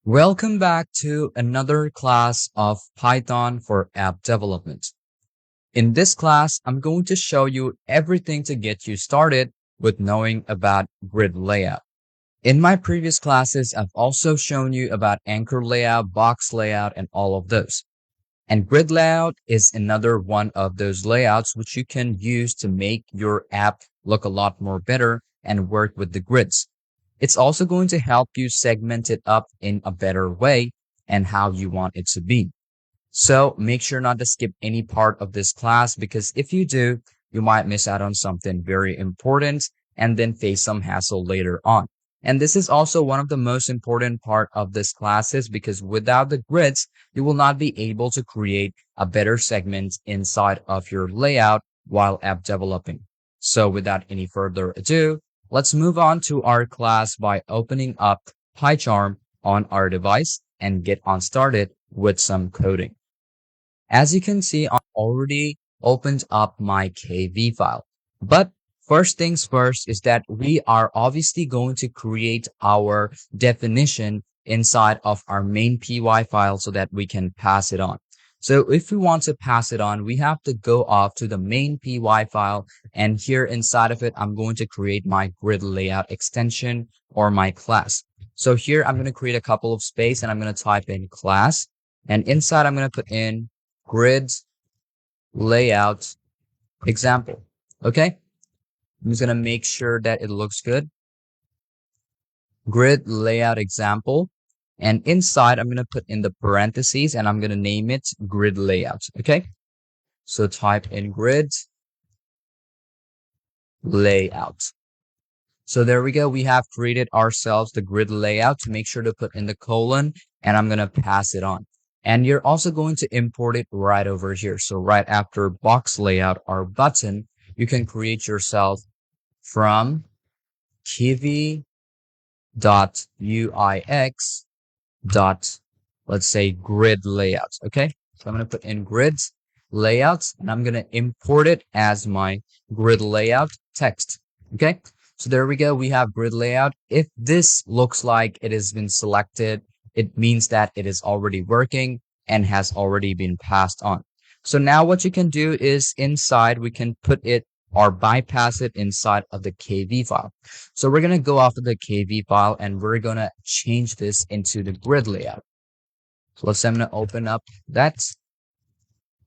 Welcome back to another class of Python for app development. In this class, I'm going to show you everything to get you started with knowing about grid layout. In my previous classes, I've also shown you about anchor layout, box layout, and all of those. And grid layout is another one of those layouts which you can use to make your app look a lot more better and work with the grids. It's also going to help you segment it up in a better way and how you want it to be. So make sure not to skip any part of this class because if you do, you might miss out on something very important and then face some hassle later on. And this is also one of the most important part of this classes because without the grids, you will not be able to create a better segment inside of your layout while app developing. So without any further ado, let's move on to our class by opening up PyCharm on our device and get on started with some coding. As you can see, I already opened up my KV file. But first things first is that we are obviously going to create our definition inside of our main py file so that we can pass it on. So if we want to pass it on, we have to go off to the main py file, and here inside of it, I'm going to create my grid layout extension or my class. So here I'm going to create a couple of space and I'm going to type in class, and inside I'm going to put in grid layout example. Okay, I'm just going to make sure that it looks good. Grid layout example. And inside, I'm going to put in the parentheses and I'm going to name it grid layout. Okay, so type in grid layout. So there we go. We have created ourselves the grid layout. Make sure to put in the colon and I'm going to pass it on. And you're also going to import it right over here. So right after box layout or button, you can create yourself from kiwi.uix dot, let's say, grid layouts. Okay, so I'm going to put in grids layouts and I'm going to import it as my grid layout text. Okay, so there we go. We have grid layout. If this looks like it has been selected, it means that it is already working and has already been passed on. So now what you can do is inside we can put it or bypass it inside of the KV file. So we're going to go off of the KV file and we're going to change this into the grid layout. So let's say I'm going to open up that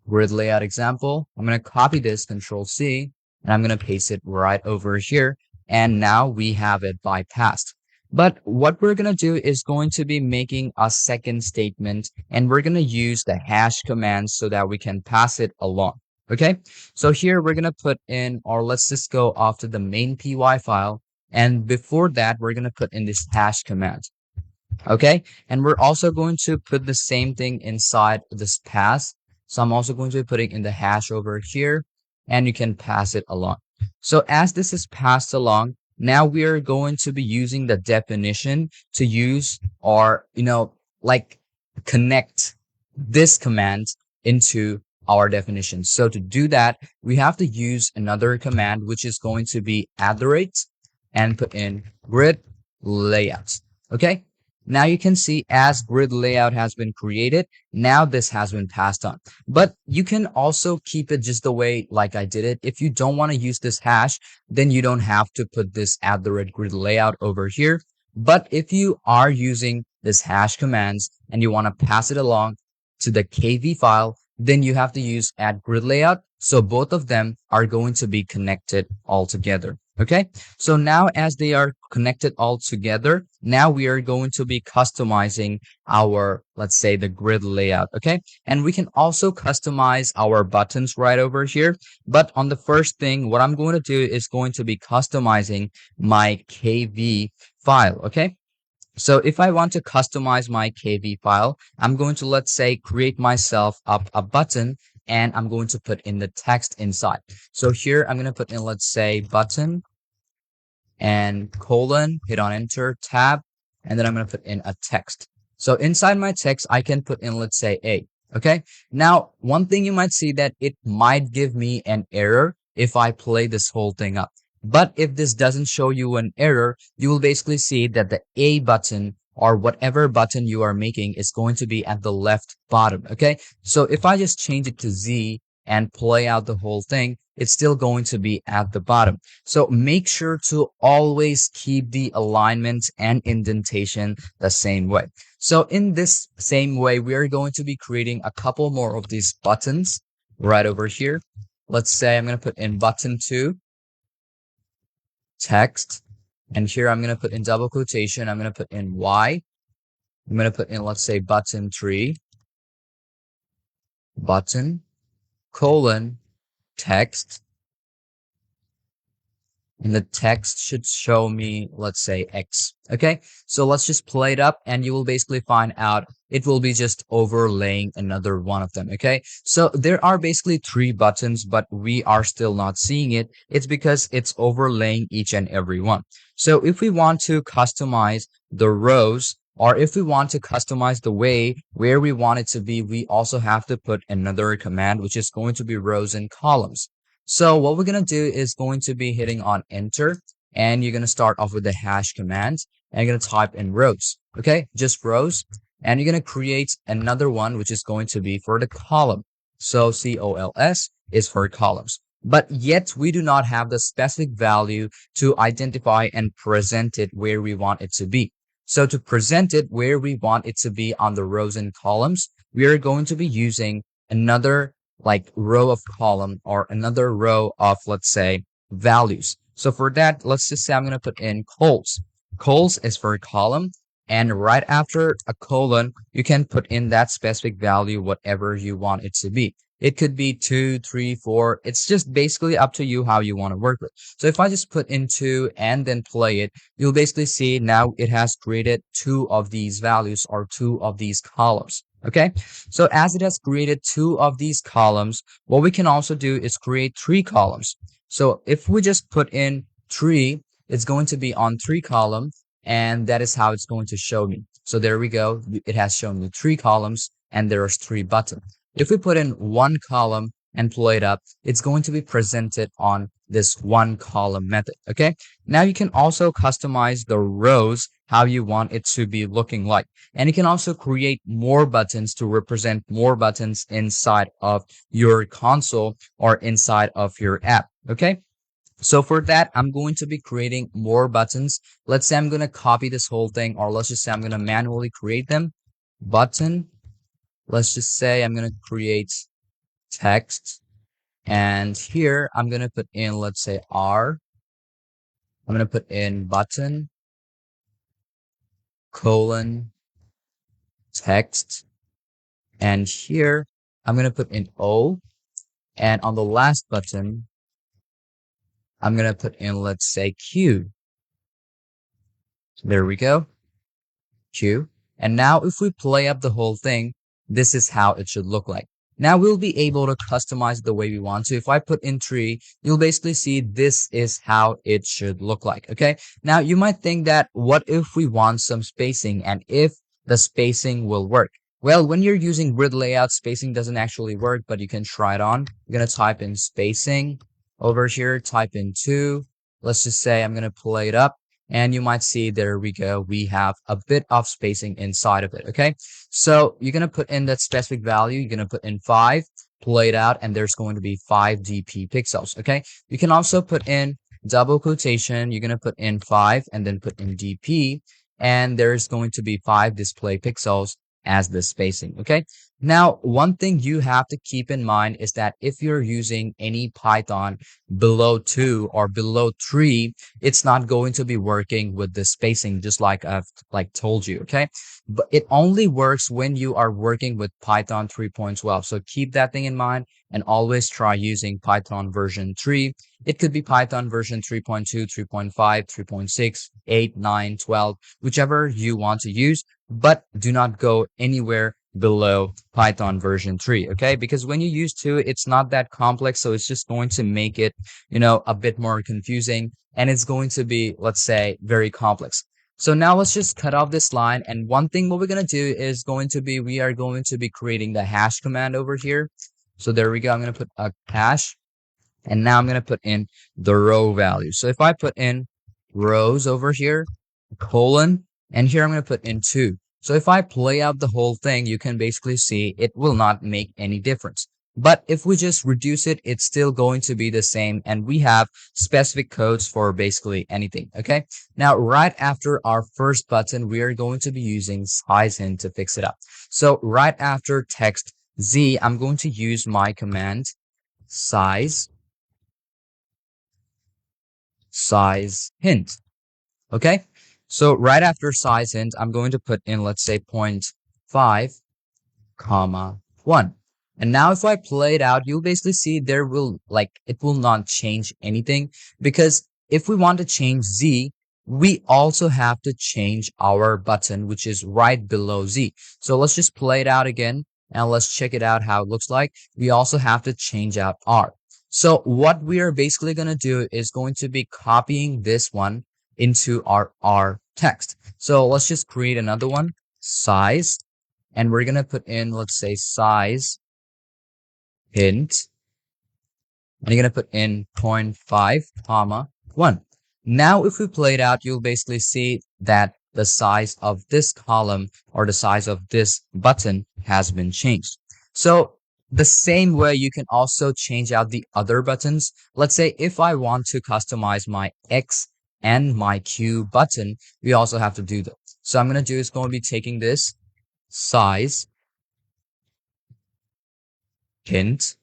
grid layout example. I'm going to copy this, Control C, and I'm going to paste it right over here. And now we have it bypassed. But what we're going to do is going to be making a second statement, and we're going to use the hash command so that we can pass it along. Okay, so here we're going to put in, or let's just go off to the main py file. And before that, we're going to put in this hash command. Okay, and we're also going to put the same thing inside this pass. So I'm also going to be putting in the hash over here, and you can pass it along. So as this is passed along, now we are going to be using the definition to use or, like connect this command into our definition. So to do that, we have to use another command, which is going to be @ and put in grid layout. Okay, now you can see as grid layout has been created, now this has been passed on. But you can also keep it just the way like I did it. If you don't want to use this hash, then you don't have to put this @ grid layout over here. But if you are using this hash commands and you want to pass it along to the KV file, then you have to use @grid layout. So both of them are going to be connected all together. Okay, so now as they are connected all together, now we are going to be customizing our, let's say, the grid layout. Okay, and we can also customize our buttons right over here. But on the first thing, what I'm going to do is going to be customizing my KV file. Okay, so if I want to customize my KV file, I'm going to, let's say, create myself up a button and I'm going to put in the text inside. So here I'm going to put in, let's say, button and colon, hit on enter, tab, and then I'm going to put in a text. So inside my text, I can put in, let's say, A. Okay. Now, one thing you might see that it might give me an error if I play this whole thing up. But if this doesn't show you an error, you will basically see that the A button or whatever button you are making is going to be at the left bottom. Okay. So if I just change it to Z and play out the whole thing, it's still going to be at the bottom. So make sure to always keep the alignment and indentation the same way. So in this same way, we are going to be creating a couple more of these buttons right over here. Let's say I'm going to put in button 2, text, and here I'm going to put in double quotation. I'm going to put in Y. I'm going to put in, let's say, button 3, button, colon, text, and the text should show me, let's say, X. Okay, so let's just play it up and you will basically find out it will be just overlaying another one of them. Okay, so there are basically 3 buttons, but we are still not seeing it. It's because it's overlaying each and every one. So if we want to customize the rows, or if we want to customize the way where we want it to be, we also have to put another command, which is going to be rows and columns. So what we're going to do is going to be hitting on enter, and you're going to start off with the hash command, and you're going to type in rows. Okay, just rows, and you're going to create another one, which is going to be for the column. So COLS is for columns. But yet we do not have the specific value to identify and present it where we want it to be. So to present it where we want it to be on the rows and columns, we are going to be using another like row of column or another row of, let's say, values. So for that, let's just say I'm going to put in cols. Cols is for a column, and right after a colon, you can put in that specific value, whatever you want it to be. It could be 2, 3, 4. It's just basically up to you how you want to work with. So if I just put in 2 and then play it, you'll basically see now it has created 2 of these values or 2 of these columns. Okay, so as it has created 2 of these columns, what we can also do is create 3 columns. So if we just put in 3, it's going to be on 3 columns, and that is how it's going to show me. So there we go. It has shown me 3 columns and there's 3 buttons. If we put in 1 column and play it up, it's going to be presented on this 1 column method. Okay, now you can also customize the rows how you want it to be looking like, and you can also create more buttons to represent more buttons inside of your console or inside of your app. Okay, so for that, I'm going to be creating more buttons. Let's say I'm going to copy this whole thing, or let's just say I'm going to manually create them. Button, let's just say I'm going to create text, and here I'm going to put in, let's say, R. I'm going to put in button, colon, text, and here I'm going to put in O, and on the last button, I'm going to put in, let's say, Q. There we go, Q. And now if we play up the whole thing, this is how it should look like. Now we'll be able to customize the way we want to. If I put in 3, you'll basically see this is how it should look like. Okay. Now you might think that what if we want some spacing and if the spacing will work? Well, when you're using grid layout, spacing doesn't actually work, but you can try it on. You're going to type in spacing over here, type in 2. Let's just say I'm going to play it up. And you might see, there we go, we have a bit of spacing inside of it. Okay, so you're going to put in that specific value. You're going to put in 5, play it out, and there's going to be 5 dp pixels. Okay, you can also put in double quotation. You're going to put in 5 and then put in dp, and there's going to be 5 display pixels as the spacing. Okay, now one thing you have to keep in mind is that if you're using any Python below 2 or below 3, it's not going to be working with the spacing, just like I've told you. Okay, but it only works when you are working with Python 3.12. So keep that thing in mind and always try using Python version 3. It could be Python version 3.2, 3.5, 3.6, 8, 9, 12, whichever you want to use, but do not go anywhere below Python version 3. Okay, because when you use 2, it's not that complex, so it's just going to make it, a bit more confusing, and it's going to be, let's say, very complex. So now let's just cut off this line, and one thing what we're going to do is we are going to be creating the hash command over here. So there we go. I'm going to put a hash, and now I'm going to put in the row value. So if I put in rows over here, colon, And here I'm going to put in 2. So if I play out the whole thing, you can basically see it will not make any difference. But if we just reduce it, it's still going to be the same. And we have specific codes for basically anything. Okay. Now, right after our first button, we are going to be using size hint to fix it up. So right after text Z, I'm going to use my command size hint. Okay. So right after size hint, I'm going to put in, let's say 0.5, comma 1. And now if I play it out, you'll basically see it will not change anything, because if we want to change Z, we also have to change our button, which is right below Z. So let's just play it out again and let's check it out how it looks like. We also have to change out R. So what we are basically going to do is going to be copying this one into our R text. So let's just create another one, size, and we're going to put in, let's say, size hint, and you're going to put in 0.5, comma 1. Now, if we play it out, you'll basically see that the size of this column or the size of this button has been changed. So the same way you can also change out the other buttons. Let's say if I want to customize my X and my Q button, we also have to do that. So I'm going to do is going to be taking this size hint.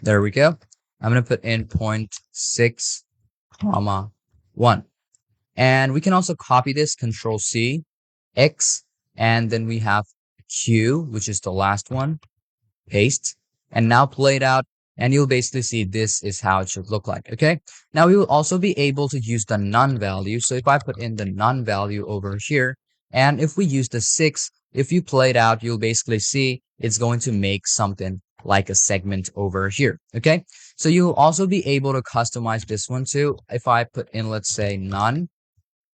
There we go. I'm going to put in 0.6, comma 1. And we can also copy this, Control C, X, and then we have Q, which is the last one, paste, and now play it out, and you'll basically see this is how it should look like, okay? Now we will also be able to use the none value. So if I put in the none value over here, and if we use the 6, if you play it out, you'll basically see it's going to make something like a segment over here, okay? So you'll also be able to customize this one too. If I put in, let's say, none,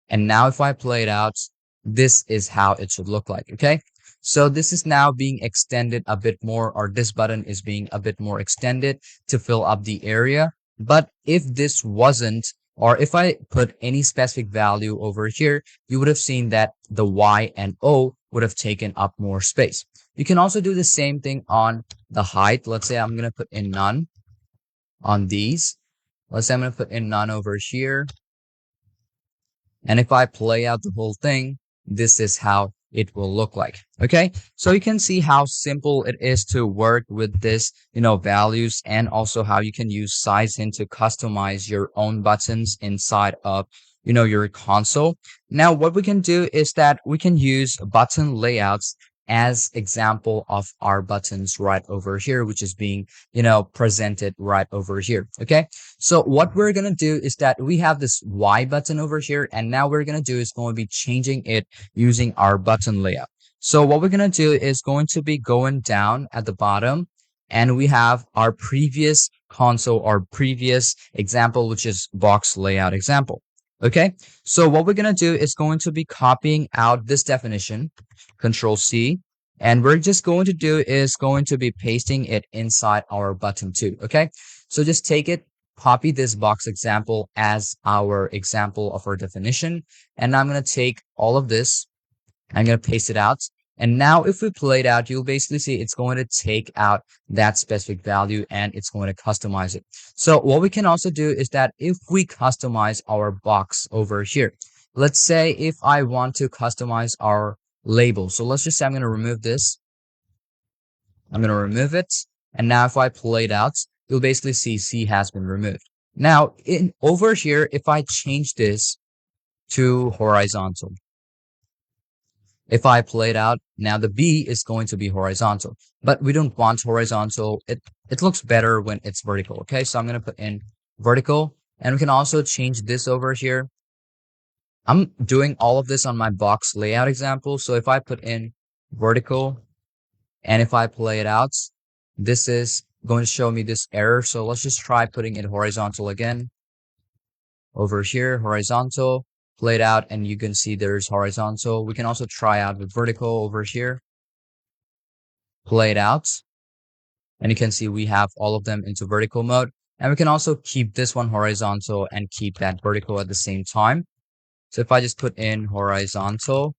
and now if I play it out, this is how it should look like, okay? So this is now being extended a bit more, or this button is being a bit more extended to fill up the area. But if this wasn't, or if I put any specific value over here, you would have seen that the Y and O would have taken up more space. You can also do the same thing on the height. Let's say I'm going to put in none on these. Let's say I'm going to put in none over here. And if I play out the whole thing, this is how it will look like. Okay. So you can see how simple it is to work with this, values, and also how you can use size hint to customize your own buttons inside of, your console. Now, what we can do is that we can use button layouts as example of our buttons right over here, which is being, presented right over here. Okay. So what we're going to do is that we have this Y button over here, and now we're going to do is going to be changing it using our button layout. So what we're going to do is going to be going down at the bottom, and we have our previous console or previous example, which is box layout example. Okay. So what we're going to do is going to be copying out this definition, Control C, and we're just going to do is going to be pasting it inside our button too. Okay. So just take it, copy this box example as our example of our definition. And I'm going to take all of this. I'm going to paste it out. And now if we play it out, you'll basically see it's going to take out that specific value and it's going to customize it. So what we can also do is that if we customize our box over here, let's say if I want to customize our label. So let's just say I'm going to remove this. I'm going to remove it. And now if I play it out, you'll basically see C has been removed. Now over here, if I change this to horizontal, if I play it out, now the B is going to be horizontal, but we don't want horizontal. It looks better when it's vertical. Okay. So I'm going to put in vertical, and we can also change this over here. I'm doing all of this on my box layout example. So if I put in vertical and if I play it out, this is going to show me this error. So let's just try putting it horizontal again. Over here, horizontal, play it out, and you can see there's horizontal. We can also try out with vertical over here. Play it out. And you can see we have all of them into vertical mode. And we can also keep this one horizontal and keep that vertical at the same time. So if I just put in horizontal,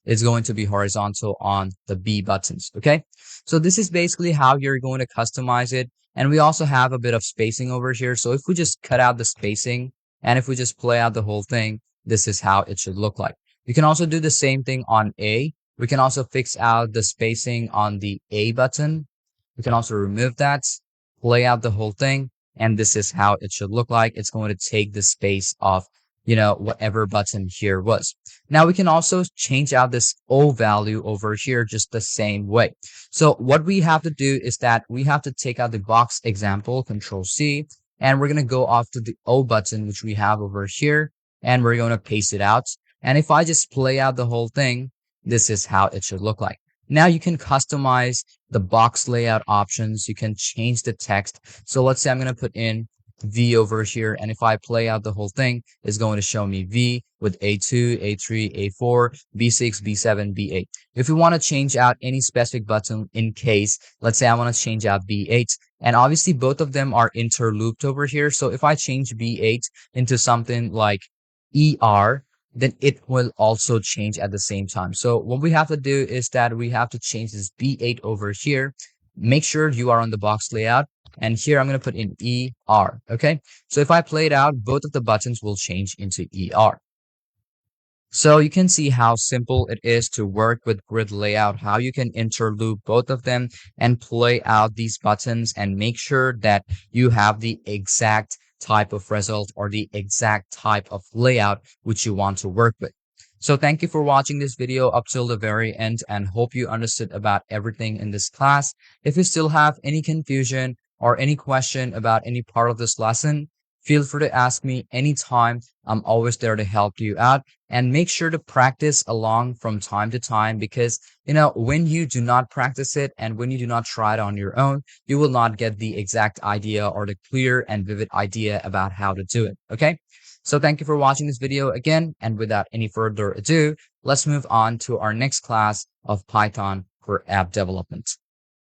it's going to be horizontal on the B buttons. Okay. So this is basically how you're going to customize it. And we also have a bit of spacing over here. So if we just cut out the spacing and if we just play out the whole thing, this is how it should look like. You can also do the same thing on A. We can also fix out the spacing on the A button. We can also remove that, play out the whole thing. And this is how it should look like. It's going to take the space of, whatever button here was. Now we can also change out this O value over here just the same way. So what we have to do is that we have to take out the box example, Control C, and we're going to go off to the O button, which we have over here, and we're going to paste it out. And if I just play out the whole thing, this is how it should look like. Now you can customize the box layout options. You can change the text. So let's say I'm going to put in V over here. And if I play out the whole thing, it's going to show me V with A2, A3, A4, B6, B7, B8. If we want to change out any specific button in case, let's say I want to change out B8, and obviously both of them are interlooped over here. So if I change B8 into something like ER, then it will also change at the same time. So what we have to do is that we have to change this B8 over here. Make sure you are on the box layout. And here I'm going to put in ER. Okay. So if I play it out, both of the buttons will change into ER. So you can see how simple it is to work with grid layout, how you can interloop both of them and play out these buttons and make sure that you have the exact type of result or the exact type of layout which you want to work with. So thank you for watching this video up till the very end and hope you understood about everything in this class. If you still have any confusion or any question about any part of this lesson, feel free to ask me anytime. I'm always there to help you out, and make sure to practice along from time to time because, when you do not practice it and when you do not try it on your own, you will not get the exact idea or the clear and vivid idea about how to do it. Okay. So thank you for watching this video again. And without any further ado, let's move on to our next class of Python for app development.